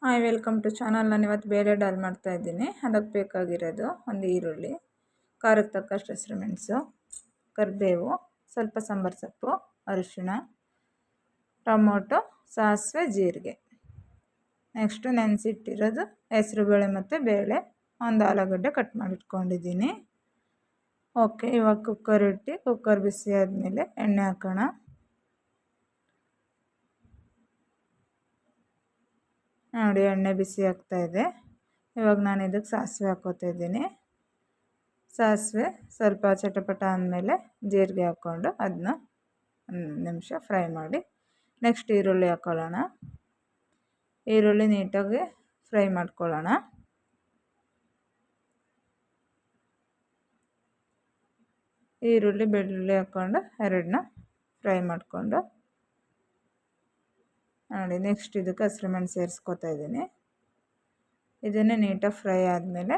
Hi, welcome to channel. ನಾನು ಇವತ್ತು ಬೇಳೆ ಡಾಲ್ ಮಾಡ್ತಾ ಇದ್ದೀನಿ. ಅದಕ್ಕೆ ಬೇಕಾಗಿರೋದು ಒಂದು ಈರುಳ್ಳಿ, ಖಾರಕ್ಕೆ ತಕ್ಕಷ್ಟು ಹಸಿರುಮೆಣಸು, ಕರಿಬೇವು, ಸ್ವಲ್ಪ ಸಾಂಬಾರು ಸೊಪ್ಪು, ಅರಿಶಿಣ, ಟೊಮೊಟೊ, ಸಾಸಿವೆ, ಜೀರಿಗೆ. ನೆಕ್ಸ್ಟು ನೆನೆಸಿಟ್ಟಿರೋದು ಹೆಸರುಬೇಳೆ ಮತ್ತು ಬೇಳೆ, ಒಂದು ಆಲೂಗಡ್ಡೆ ಕಟ್ ಮಾಡಿಟ್ಕೊಂಡಿದ್ದೀನಿ. ಓಕೆ, ಇವಾಗ ಕುಕ್ಕರ್ ಇಟ್ಟು ಕುಕ್ಕರ್ ಬಿಸಿ ಆದಮೇಲೆ ಎಣ್ಣೆ ಹಾಕೋಣ. ನೋಡಿ, ಎಣ್ಣೆ ಬಿಸಿ ಆಗ್ತಾಯಿದೆ. ಇವಾಗ ನಾನು ಇದಕ್ಕೆ ಸಾಸಿವೆ ಹಾಕ್ಕೋತಾ ಇದ್ದೀನಿ. ಸಾಸಿವೆ ಸ್ವಲ್ಪ ಚಟಪಟ ಅಂದಮೇಲೆ ಜೀರಿಗೆ ಹಾಕ್ಕೊಂಡು ಅದನ್ನ ಒಂದು ನಿಮಿಷ ಫ್ರೈ ಮಾಡಿ ನೆಕ್ಸ್ಟ್ ಈರುಳ್ಳಿ ಹಾಕ್ಕೊಳ್ಳೋಣ. ಈರುಳ್ಳಿ ನೀಟಾಗಿ ಫ್ರೈ ಮಾಡ್ಕೊಳ್ಳೋಣ. ಈರುಳ್ಳಿ ಬೆಳ್ಳುಳ್ಳಿ ಹಾಕ್ಕೊಂಡು ಎರಡನ್ನ ಫ್ರೈ ಮಾಡಿಕೊಂಡು ನೋಡಿ, ನೆಕ್ಸ್ಟ್ ಇದಕ್ಕೆ ಹಸಿರುಮೆಣಸು ಸೇರಿಸ್ಕೊತಾ ಇದ್ದೀನಿ. ಇದನ್ನೇ ನೀಟಾಗಿ ಫ್ರೈ ಆದಮೇಲೆ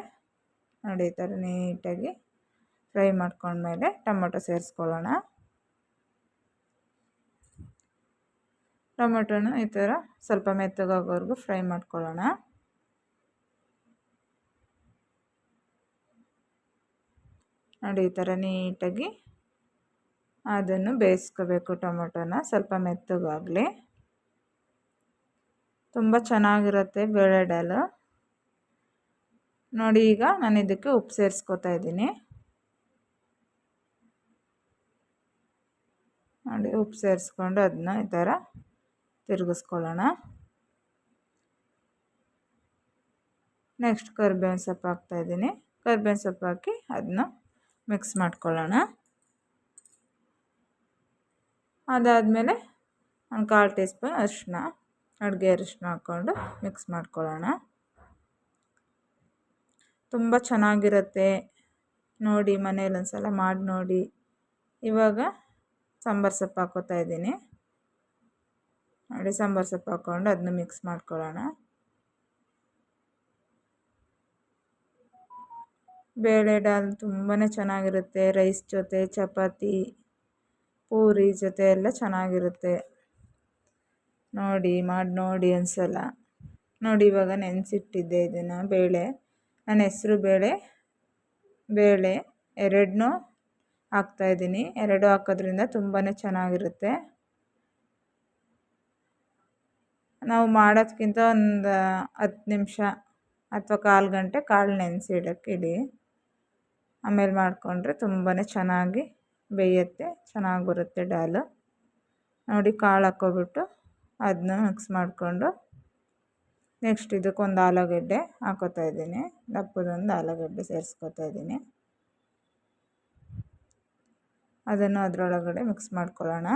ನೋಡಿ, ಈ ಥರ ನೀಟಾಗಿ ಫ್ರೈ ಮಾಡ್ಕೊಂಡ್ಮೇಲೆ ಟೊಮೊಟೊ ಸೇರಿಸ್ಕೊಳ್ಳೋಣ. ಟೊಮೊಟೊನ ಈ ಥರ ಸ್ವಲ್ಪ ಮೆತ್ತಗಾಗೋವರೆಗೂ ಫ್ರೈ ಮಾಡ್ಕೊಳ್ಳೋಣ. ನೋಡಿ, ಈ ಥರ ನೀಟಾಗಿ ಅದನ್ನು ಬೇಯಿಸ್ಕೋಬೇಕು. ಟೊಮೊಟೊನ ಸ್ವಲ್ಪ ಮೆತ್ತಗಾಗಲಿ. ತುಂಬ ಚೆನ್ನಾಗಿರುತ್ತೆ ಬೇಳೆ ಡಾಲು. ನೋಡಿ, ಈಗ ನಾನು ಇದಕ್ಕೆ ಉಪ್ಪು ಸೇರಿಸ್ಕೊತಾ ಇದ್ದೀನಿ. ನೋಡಿ, ಉಪ್ಪು ಸೇರಿಸ್ಕೊಂಡು ಅದನ್ನ ಈ ಥರ ತಿರುಗಿಸ್ಕೊಳ್ಳೋಣ. ನೆಕ್ಸ್ಟ್ ಕರಿಬೇವಿನ ಸೊಪ್ಪು ಹಾಕ್ತಾಯಿದ್ದೀನಿ. ಕರಿಬೇವಿನ ಸೊಪ್ಪು ಹಾಕಿ ಅದನ್ನ ಮಿಕ್ಸ್ ಮಾಡ್ಕೊಳ್ಳೋಣ. ಅದಾದಮೇಲೆ ಒಂದು 1/4 ಟೀ ಸ್ಪೂನ್ ಅರಿಶಿನ, ಅಡುಗೆ ಅರಿಶಿನ ಹಾಕ್ಕೊಂಡು ಮಿಕ್ಸ್ ಮಾಡ್ಕೊಳ್ಳೋಣ. ತುಂಬ ಚೆನ್ನಾಗಿರುತ್ತೆ. ನೋಡಿ, ಮನೇಲಿ ಒಂದ್ಸಲ ಮಾಡಿ ನೋಡಿ. ಇವಾಗ ಸಾಂಬಾರು ಸೊಪ್ಪು ಹಾಕ್ಕೋತಾ ಇದ್ದೀನಿ. ನೋಡಿ, ಸಾಂಬಾರು ಸೊಪ್ಪು ಹಾಕ್ಕೊಂಡು ಅದನ್ನ ಮಿಕ್ಸ್ ಮಾಡ್ಕೊಳ್ಳೋಣ. ಬೇಳೆ ಡಾಲ್ ತುಂಬಾ ಚೆನ್ನಾಗಿರುತ್ತೆ. ರೈಸ್ ಜೊತೆ, ಚಪಾತಿ, ಪೂರಿ ಜೊತೆ ಎಲ್ಲ ಚೆನ್ನಾಗಿರುತ್ತೆ. ನೋಡಿ, ಮಾಡಿ ನೋಡಿ ಒಂದ್ಸಲ. ನೋಡಿ, ಇವಾಗ ನೆನೆಸಿಟ್ಟಿದ್ದೆ ಇದನ್ನು ಬೇಳೆ. ನಾನು ಹೆಸರು ಬೇಳೆ ಎರಡನ್ನೂ ಹಾಕ್ತಾಯಿದ್ದೀನಿ. ಎರಡು ಹಾಕೋದ್ರಿಂದ ತುಂಬಾ ಚೆನ್ನಾಗಿರುತ್ತೆ. ನಾವು ಮಾಡೋದಕ್ಕಿಂತ ಒಂದು 10 ನಿಮಿಷ ಅಥವಾ 1/4 ಗಂಟೆ ಕಾಳು ನೆನೆಸಿಡೋಕ್ಕೆ ಇಡಿ. ಆಮೇಲೆ ಮಾಡಿಕೊಂಡ್ರೆ ತುಂಬಾ ಚೆನ್ನಾಗಿ ಬೇಯುತ್ತೆ, ಚೆನ್ನಾಗಿ ಬರುತ್ತೆ ಡಾಲು. ನೋಡಿ, ಕಾಳು ಹಾಕ್ಕೊಬಿಟ್ಟು ಅದನ್ನ ಮಿಕ್ಸ್ ಮಾಡಿಕೊಂಡು ನೆಕ್ಸ್ಟ್ ಇದಕ್ಕೊಂದು ಆಲೂಗಡ್ಡೆ ಹಾಕ್ಕೋತಾ ಇದ್ದೀನಿ. ದಪ್ಪದೊಂದು ಆಲೂಗಡ್ಡೆ ಸೇರಿಸ್ಕೊತಾ ಇದ್ದೀನಿ. ಅದನ್ನು ಅದರೊಳಗಡೆ ಮಿಕ್ಸ್ ಮಾಡ್ಕೊಳ್ಳೋಣ.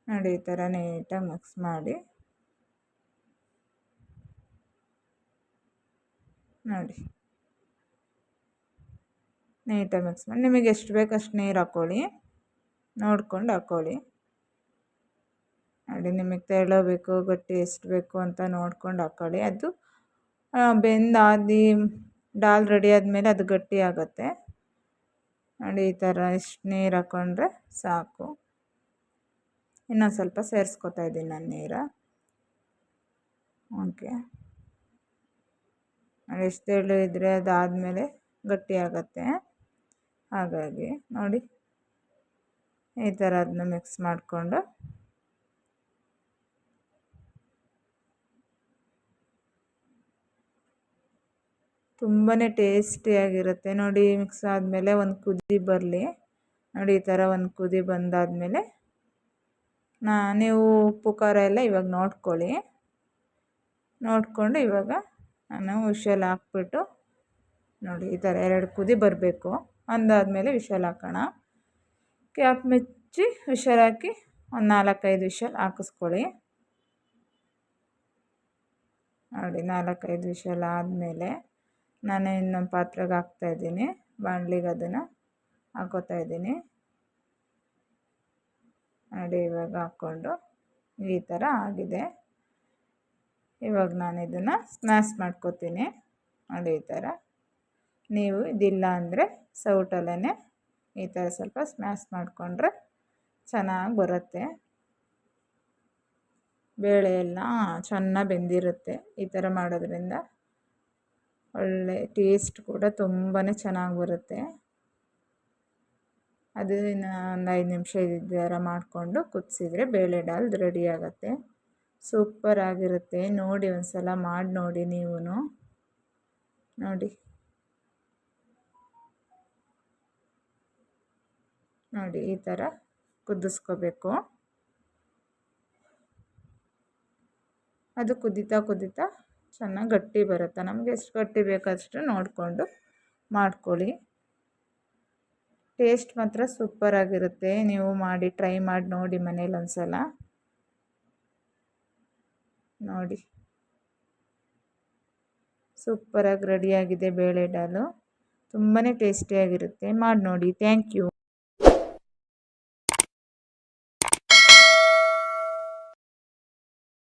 ನೋಡಿ, ಈ ಥರ ನೀಟಾಗಿ ಮಿಕ್ಸ್ ಮಾಡಿ ನೋಡಿ, ನೀಟಾಗಿ ಮಿಕ್ಸ್ ಮಾಡಿ ನಿಮಗೆ ಎಷ್ಟು ಬೇಕು ಅಷ್ಟು ನೀರು ಹಾಕ್ಕೊಳ್ಳಿ, ನೋಡ್ಕೊಂಡು ಹಾಕ್ಕೊಳ್ಳಿ. ನೋಡಿ, ನಿಮಗೆ ತೆಳು ಬೇಕು ಗಟ್ಟಿ ಎಷ್ಟು ಬೇಕು ಅಂತ ನೋಡ್ಕೊಂಡು ಹಾಕ್ಕೊಳ್ಳಿ. ಅದು ಬೆಂದಾದಿ ಡಾಲ್ ರೆಡಿ ಆದಮೇಲೆ ಅದು ಗಟ್ಟಿ ಆಗುತ್ತೆ. ನೋಡಿ, ಈ ಥರ ಇಷ್ಟು ನೀರು ಹಾಕ್ಕೊಂಡ್ರೆ ಸಾಕು. ಇನ್ನೊಂದು ಸ್ವಲ್ಪ ಸೇರಿಸ್ಕೊತಾ ಇದ್ದೀನಿ ನಾನು ನೀರು. ಓಕೆ, ಎಷ್ಟು ತೆಳು ಇದ್ದರೆ ಅದಾದಮೇಲೆ ಗಟ್ಟಿ ಆಗುತ್ತೆ. ಹಾಗಾಗಿ ನೋಡಿ, ಈ ಥರ ಅದನ್ನ ಮಿಕ್ಸ್ ಮಾಡಿಕೊಂಡು ತುಂಬಾ ಟೇಸ್ಟಿಯಾಗಿರುತ್ತೆ. ನೋಡಿ, ಮಿಕ್ಸ್ ಆದಮೇಲೆ ಒಂದು ಕುದಿ ಬರಲಿ. ನೋಡಿ, ಈ ಥರ ಒಂದು ಕುದಿ ಬಂದಾದಮೇಲೆ ನೀವು ಉಪ್ಪು ಖಾರ ಎಲ್ಲ ಇವಾಗ ನೋಡ್ಕೊಂಡು ಇವಾಗ ನಾನು ವಿಷಲ್ ಹಾಕ್ಬಿಟ್ಟು ನೋಡಿ, ಈ ಥರ 2 ಕುದಿ ಬರಬೇಕು. ಅಂದಾದಮೇಲೆ ವಿಷಲ್ ಹಾಕೋಣ. ಕ್ಯಾಪ್ ಮುಚ್ಚಿ ವಿಷಲ್ ಹಾಕಿ ಒಂದು 4-5 ವಿಷಲ್ ಹಾಕಿಸ್ಕೊಳ್ಳಿ. ನೋಡಿ, 4-5 ವಿಷಲ್ ಆದಮೇಲೆ ನಾನು ಇನ್ನೊಂದು ಪಾತ್ರೆಗೆ ಹಾಕ್ತಾಯಿದ್ದೀನಿ. ಬಾಣಲಿಗೆ ಅದನ್ನು ಹಾಕ್ಕೋತಾ ಇದ್ದೀನಿ. ನೋಡಿ, ಇವಾಗ ಹಾಕ್ಕೊಂಡು ಈ ಥರ ಆಗಿದೆ. ಇವಾಗ ನಾನು ಇದನ್ನು ಸ್ಮ್ಯಾಶ್ ಮಾಡ್ಕೋತೀನಿ. ನೋಡಿ, ಈ ಥರ ನೀವು ಇದಿಲ್ಲ ಅಂದರೆ ಸೌಟಲ್ಲೇ ಈ ಥರ ಸ್ವಲ್ಪ ಸ್ಮ್ಯಾಶ್ ಮಾಡಿಕೊಂಡ್ರೆ ಚೆನ್ನಾಗಿ ಬರುತ್ತೆ. ಬೇಳೆ ಎಲ್ಲ ಚೆನ್ನಾಗಿ ಬೆಂದಿರುತ್ತೆ. ಈ ಥರ ಮಾಡೋದ್ರಿಂದ ಒಳ್ಳೆ ಟೇಸ್ಟ್ ಕೂಡ ತುಂಬಾ ಚೆನ್ನಾಗಿ ಬರುತ್ತೆ. ಅದು ಇನ್ನು ಒಂದು 5 ನಿಮಿಷ ಈ ಥರ ಮಾಡಿಕೊಂಡು ಕುದಿಸಿದ್ರೆ ಬೇಳೆ ಡಾಲ್ ರೆಡಿ ಆಗುತ್ತೆ. ಸೂಪರ್ ಆಗಿರುತ್ತೆ. ನೋಡಿ ಒಂದು ಸಲ ಮಾಡಿ ನೋಡಿ ನೀವು ನೋಡಿ ನೋಡಿ ಈ ಥರ ಕುದಿಸ್ಕೋಬೇಕು. ಅದು ಕುದೀತಾ ಕುದೀತಾ ಚೆನ್ನಾಗಿ ಗಟ್ಟಿ ಬರುತ್ತೆ. ನಮಗೆ ಎಷ್ಟು ಗಟ್ಟಿ ಬೇಕಷ್ಟು ನೋಡಿಕೊಂಡು ಮಾಡ್ಕೊಳ್ಳಿ. ಟೇಸ್ಟ್ ಮಾತ್ರ ಸೂಪರಾಗಿರುತ್ತೆ. ನೀವು ಮಾಡಿ ಟ್ರೈ ಮಾಡಿ ನೋಡಿ ಮನೇಲಿ ಒಂದು ಸಲ ನೋಡಿ. ಸೂಪರಾಗಿ ರೆಡಿಯಾಗಿದೆ ಬೇಳೆ ಡಾಲು. ತುಂಬಾ ಟೇಸ್ಟಿಯಾಗಿರುತ್ತೆ. ಮಾಡಿ ನೋಡಿ. Thank you.